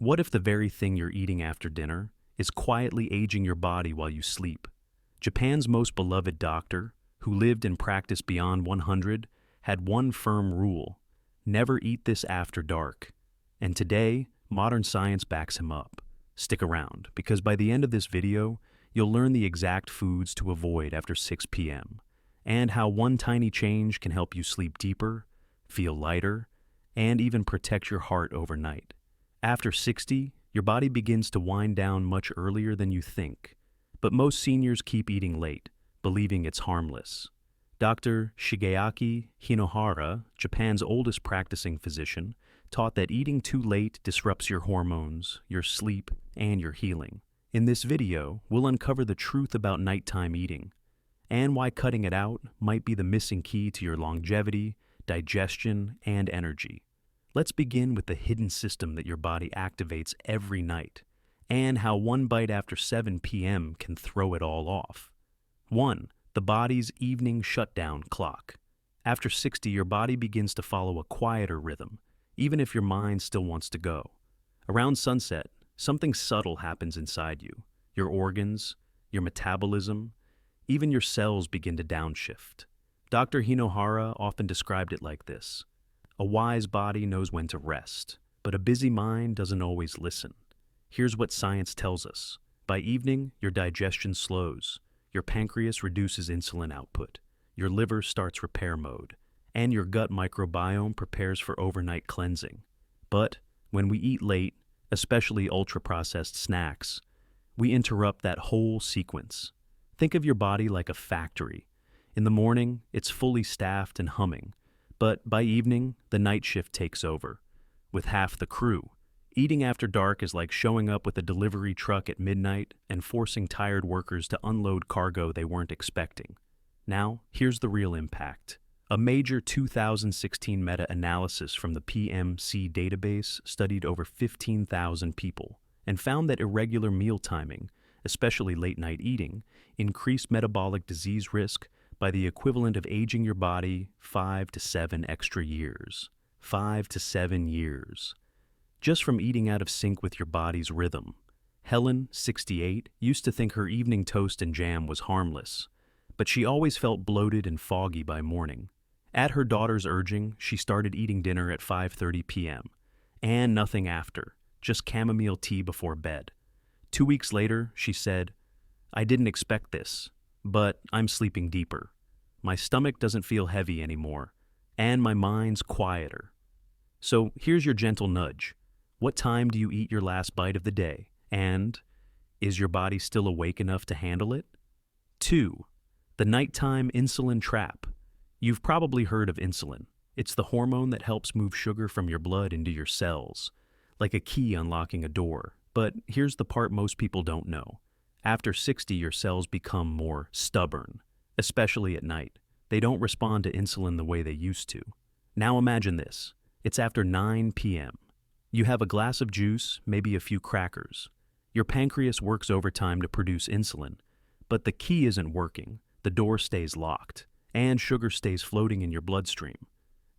What if the very thing you're eating after dinner is quietly aging your body while you sleep? Japan's most beloved doctor, who lived and practiced beyond 100, had one firm rule: never eat this after dark. And today, modern science backs him up. Stick around, because by the end of this video, you'll learn the exact foods to avoid after 6 p.m., and how one tiny change can help you sleep deeper, feel lighter, and even protect your heart overnight. After 60, your body begins to wind down much earlier than you think, but most seniors keep eating late, believing it's harmless. Dr. Shigeaki Hinohara, Japan's oldest practicing physician, taught that eating too late disrupts your hormones, your sleep, and your healing. In this video, we'll uncover the truth about nighttime eating, and why cutting it out might be the missing key to your longevity, digestion, and energy. Let's begin with the hidden system that your body activates every night, and how one bite after 7 p.m. can throw it all off. 1. The body's evening shutdown clock. After 60, your body begins to follow a quieter rhythm, even if your mind still wants to go. Around sunset, something subtle happens inside you. Your organs, your metabolism, even your cells begin to downshift. Dr. Hinohara often described it like this: a wise body knows when to rest, but a busy mind doesn't always listen. Here's what science tells us. By evening, your digestion slows, your pancreas reduces insulin output, your liver starts repair mode, and your gut microbiome prepares for overnight cleansing. But when we eat late, especially ultra-processed snacks, we interrupt that whole sequence. Think of your body like a factory. In the morning, it's fully staffed and humming, but by evening, the night shift takes over. With half the crew, eating after dark is like showing up with a delivery truck at midnight and forcing tired workers to unload cargo they weren't expecting. Now, here's the real impact. A major 2016 meta-analysis from the PMC database studied over 15,000 people and found that irregular meal timing, especially late-night eating, increased metabolic disease risk by the equivalent of aging your body 5 to 7 extra years. 5 to 7 years. Just from eating out of sync with your body's rhythm. Helen, 68, used to think her evening toast and jam was harmless, but she always felt bloated and foggy by morning. At her daughter's urging, she started eating dinner at 5:30 p.m., and nothing after, just chamomile tea before bed. 2 weeks later, she said, "I didn't expect this, but I'm sleeping deeper. My stomach doesn't feel heavy anymore, and my mind's quieter." So here's your gentle nudge. What time do you eat your last bite of the day? And is your body still awake enough to handle it? 2. The nighttime insulin trap. You've probably heard of insulin. It's the hormone that helps move sugar from your blood into your cells, like a key unlocking a door. But here's the part most people don't know. After 60, your cells become more stubborn, especially at night. They don't respond to insulin the way they used to. Now imagine this. It's after 9 p.m. You have a glass of juice, maybe a few crackers. Your pancreas works overtime to produce insulin, but the key isn't working. The door stays locked, and sugar stays floating in your bloodstream.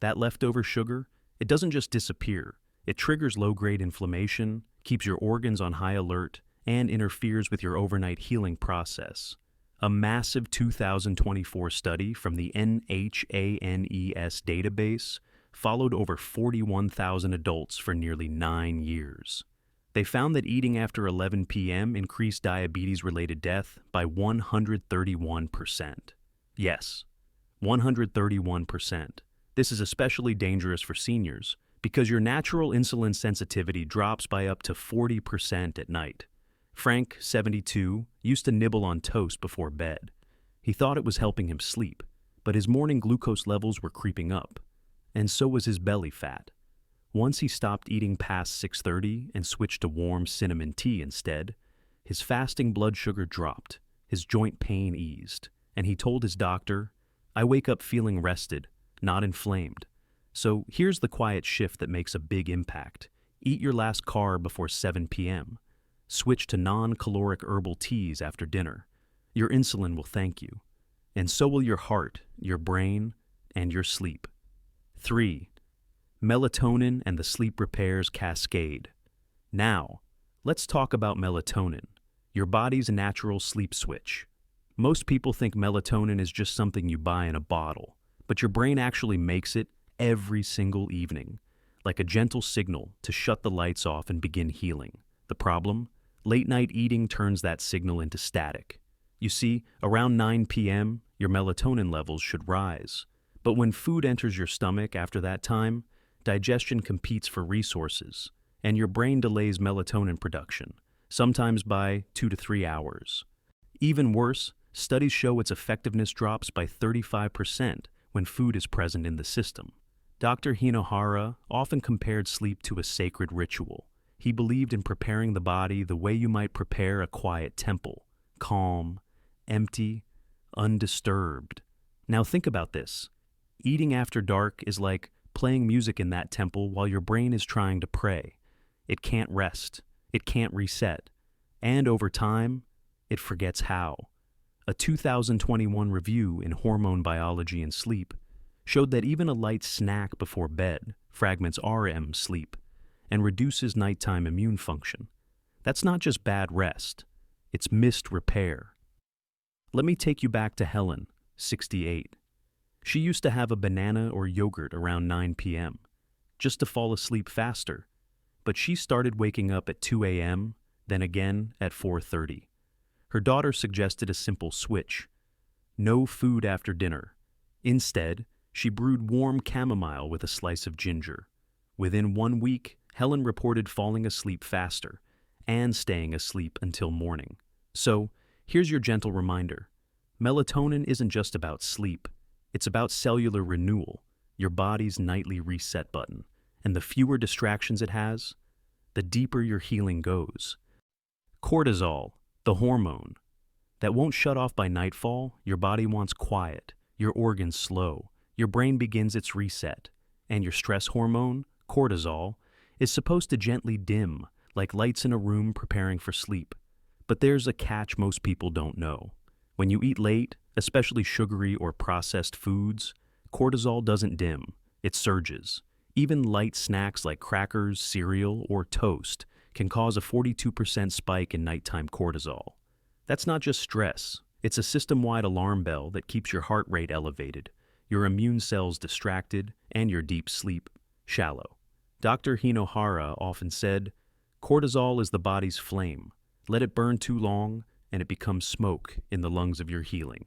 That leftover sugar, it doesn't just disappear. It triggers low-grade inflammation, keeps your organs on high alert, and interferes with your overnight healing process. A massive 2024 study from the NHANES database followed over 41,000 adults for nearly 9 years. They found that eating after 11 p.m. increased diabetes-related death by 131%. Yes, 131%. This is especially dangerous for seniors because your natural insulin sensitivity drops by up to 40% at night. Frank, 72, used to nibble on toast before bed. He thought it was helping him sleep, but his morning glucose levels were creeping up, and so was his belly fat. Once he stopped eating past 6:30 and switched to warm cinnamon tea instead, his fasting blood sugar dropped, his joint pain eased, and he told his doctor, "I wake up feeling rested, not inflamed." So here's the quiet shift that makes a big impact. Eat your last carb before 7 p.m. Switch to non-caloric herbal teas after dinner. Your insulin will thank you, and so will your heart, your brain, and your sleep. 3. Melatonin and the sleep repairs cascade. Now, let's talk about melatonin, your body's natural sleep switch. Most people think melatonin is just something you buy in a bottle, but your brain actually makes it every single evening, like a gentle signal to shut the lights off and begin healing. The problem? Late night eating turns that signal into static. You see, around 9 p.m., your melatonin levels should rise. But when food enters your stomach after that time, digestion competes for resources, and your brain delays melatonin production, sometimes by 2 to 3 hours. Even worse, studies show its effectiveness drops by 35% when food is present in the system. Dr. Hinohara often compared sleep to a sacred ritual. He believed in preparing the body the way you might prepare a quiet temple, calm, empty, undisturbed. Now think about this. Eating after dark is like playing music in that temple while your brain is trying to pray. It can't rest, it can't reset, and over time, it forgets how. A 2021 review in Hormone Biology and Sleep showed that even a light snack before bed fragments REM sleep and reduces nighttime immune function. That's not just bad rest, it's missed repair. Let me take you back to Helen, 68. She used to have a banana or yogurt around 9 p.m. just to fall asleep faster, but she started waking up at 2 a.m., then again at 4:30. Her daughter suggested a simple switch. No food after dinner. Instead, she brewed warm chamomile with a slice of ginger. Within 1 week, Helen reported falling asleep faster and staying asleep until morning. So, here's your gentle reminder. Melatonin isn't just about sleep. It's about cellular renewal, your body's nightly reset button. And the fewer distractions it has, the deeper your healing goes. Cortisol, the hormone that won't shut off by nightfall. Your body wants quiet, your organs slow, your brain begins its reset, and your stress hormone, cortisol, is supposed to gently dim, like lights in a room preparing for sleep. But there's a catch most people don't know. When you eat late, especially sugary or processed foods, cortisol doesn't dim, it surges. Even light snacks like crackers, cereal, or toast can cause a 42% spike in nighttime cortisol. That's not just stress, it's a system-wide alarm bell that keeps your heart rate elevated, your immune cells distracted, and your deep sleep shallow. Dr. Hinohara often said, cortisol is the body's flame. Let it burn too long, and it becomes smoke in the lungs of your healing.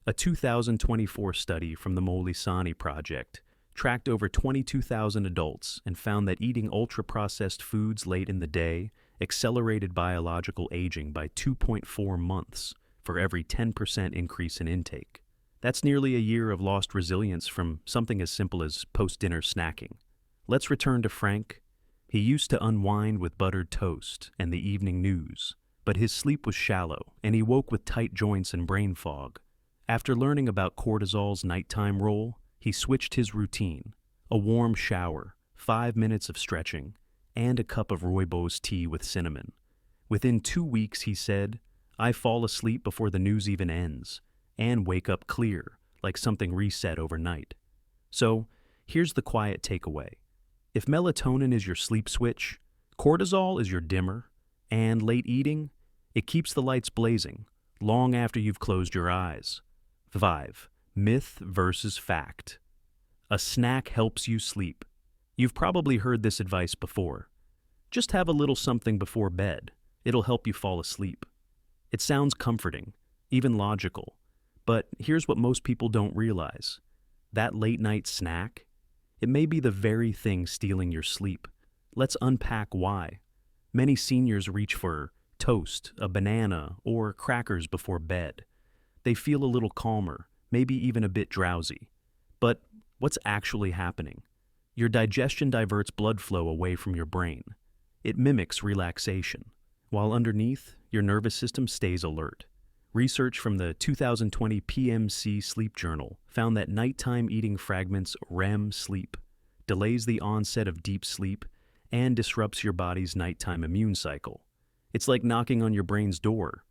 A 2024 study from the Molisani Project tracked over 22,000 adults and found that eating ultra-processed foods late in the day accelerated biological aging by 2.4 months for every 10% increase in intake. That's nearly a year of lost resilience from something as simple as post-dinner snacking. Let's return to Frank. He used to unwind with buttered toast and the evening news, but his sleep was shallow and he woke with tight joints and brain fog. After learning about cortisol's nighttime role, he switched his routine: a warm shower, 5 minutes of stretching, and a cup of rooibos tea with cinnamon. Within 2 weeks, he said, I fall asleep before the news even ends, and wake up clear, like something reset overnight. So, here's the quiet takeaway. If melatonin is your sleep switch, cortisol is your dimmer, and late eating, it keeps the lights blazing, long after you've closed your eyes. 5. Myth versus fact. A snack helps you sleep. You've probably heard this advice before. Just have a little something before bed. It'll help you fall asleep. It sounds comforting, even logical. But here's what most people don't realize. That late-night snack, it may be the very thing stealing your sleep. Let's unpack why. Many seniors reach for toast, a banana, or crackers before bed. They feel a little calmer, maybe even a bit drowsy. But what's actually happening? Your digestion diverts blood flow away from your brain. It mimics relaxation, while underneath, your nervous system stays alert. Research from the 2020 PMC Sleep Journal found that nighttime eating fragments REM sleep, delays the onset of deep sleep, and disrupts your body's nighttime immune cycle. It's like knocking on your brain's door,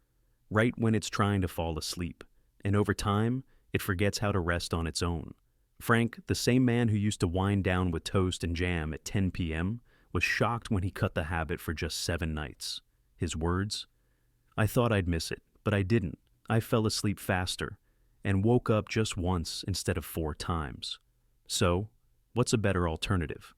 right when it's trying to fall asleep. And over time, it forgets how to rest on its own. Frank, the same man who used to wind down with toast and jam at 10 p.m., was shocked when he cut the habit for just 7 nights. His words? "I thought I'd miss it, but I didn't. I fell asleep faster and woke up just once instead of 4 times." So, what's a better alternative?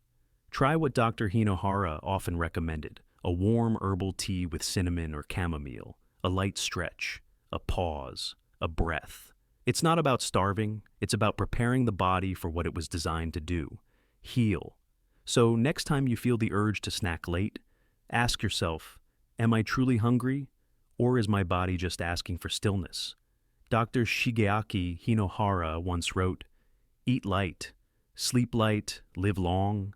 Try what Dr. Hinohara often recommended: a warm herbal tea with cinnamon or chamomile, a light stretch, a pause, a breath. It's not about starving, it's about preparing the body for what it was designed to do: heal. So next time you feel the urge to snack late, ask yourself, am I truly hungry, or is my body just asking for stillness? Dr. Shigeaki Hinohara once wrote, "Eat light, sleep light, live long."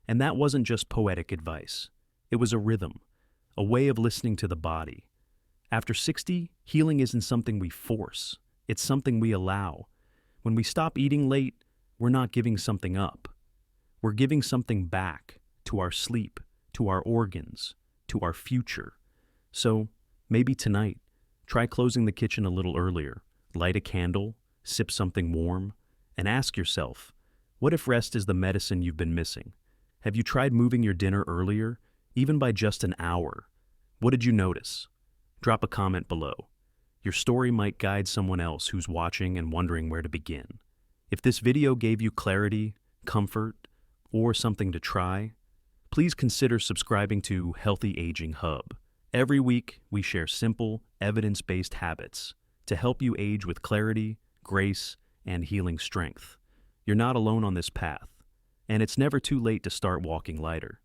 And that wasn't just poetic advice. It was a rhythm, a way of listening to the body. After 60, healing isn't something we force. It's something we allow. When we stop eating late, we're not giving something up. We're giving something back to our sleep, to our organs, to our future. So maybe tonight, try closing the kitchen a little earlier, light a candle, sip something warm, and ask yourself, what if rest is the medicine you've been missing? Have you tried moving your dinner earlier, even by just an hour? What did you notice? Drop a comment below. Your story might guide someone else who's watching and wondering where to begin. If this video gave you clarity, comfort, or something to try, please consider subscribing to Healthy Aging Hub. Every week, we share simple, evidence-based habits to help you age with clarity, grace, and healing strength. You're not alone on this path, and it's never too late to start walking lighter.